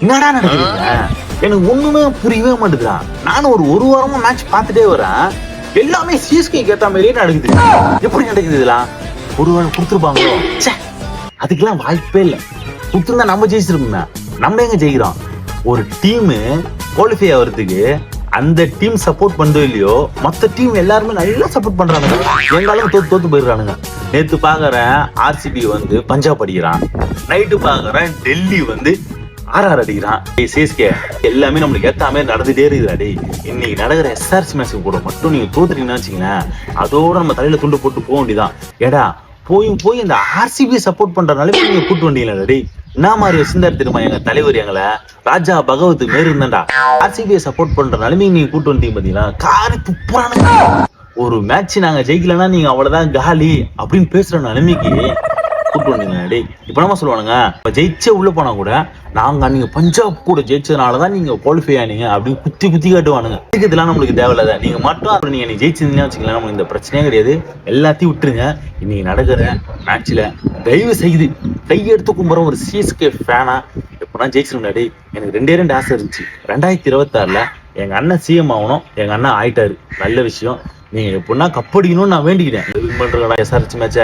என்னடா நடக்குதுங்க? எனக்கு ஒண்ணுமே புரியவே மாட்டேங்குதா. நானும் ஒரு வாரமா மேட்ச் பார்த்துட்டே வரேன். எல்லாமே சிஎஸ்கேக்கு ஏத்த மாதிரியே நடக்குது. எப்படி நடக்குது இதெல்லாம்? ஒருவேளை கொடுத்துருப்பாங்களோ? அதுக்கெல்லாம் வாய்ப்பே இல்லை. கொடுத்துருந்தா நம்ம ஜெயிச்சிருப்போமே. நம்ம எங்க ஜெயிக்கிறோம்? ஒரு டீமு குவாலிஃபை ஆகிறதுக்கு அந்த டீம் சப்போர்ட் பண்ணதோ இல்லையோ, மற்ற டீம் எல்லாருமே நல்லா சப்போர்ட் பண்றானுங்க. எங்காலும் தோத்து போயிடுறானுங்க. நேத்து பாக்குறேன் ஆர்சிபி வந்து பஞ்சாப் அடிக்கிறான், நைட்டு பாக்குறேன் டெல்லி வந்து ஆர்ஆர் அடிக்கிறான். சிஎஸ்கே எல்லாமே நம்மளுக்கு ஏத்த மாதிரி நடந்துட்டே இருக்குதா டேய். இன்னைக்கு நடக்கிற எஸ்ஆர்சி மேட்ச் கூட மட்டும் நீங்க தோத்துட்டீங்கன்னு வச்சுங்களேன், அதோட நம்ம தலையில துண்டு போட்டு போக வேண்டியதான். ஏடா போய் இந்த ஆர்சிபி சப்போர்ட் பண்றதுனால நீங்க கூட்டு வந்தீங்களா டேய்? என்ன மாதிரி வச்சிருந்தாரு தெரியுமா எங்க தலைவர், எங்களை ராஜா பகவத் மாரி இருந்தாண்டா. ஆர்சிபியை சப்போர்ட் பண்றதுனால நீங்க கூட்டு வந்தீங்க பாத்தீங்களா, காரி துப்புறானுங்க. ஒரு மேட்ச் நாங்க ஜெயிக்கலன்னா நீங்க அவ்வளவுதான் காலி அப்படின்னு பேசுற நிலைமைக்கு கூட்டு வந்தீங்க டேய். இப்ப என்ன சொல்லுவானுங்க, இப்ப ஜெயிச்சே உள்ள போனா கூட நாங்க நீங்க பஞ்சாப் கூட ஜெயிச்சதுனாலதான் நீங்க குவாலிஃபை ஆனீங்க அப்படின்னு குத்தி காட்டுவானுங்க. இதெல்லாம் நம்மளுக்கு தேவையில்ல. நீங்க மட்டும் நீங்க ஜெயிச்சிருந்தீங்கன்னா வச்சுக்கலாம், நம்மளுக்கு இந்த பிரச்சனையே கிடையாது. எல்லாத்தையும் விட்டுருங்க. இன்னைக்கு நடக்கிற மேட்ச்ல தயவு செய்து கையெடுத்து கும்புற ஒரு சிஎஸ்கே ஃபேனா எப்படின்னா ஜெயிச்சிருந்தாடி. எனக்கு 2 ஆசை இருந்துச்சு. 2026 எங்க அண்ணன் சிஎம் ஆகணும். எங்க அண்ணன் ஆயிட்டாரு, நல்ல விஷயம். நீங்க எப்படின்னா கப்படிக்கணும்னு நான் வேண்டிக்கிட்டேன். எஸ்ஆர்எச் மேட்ச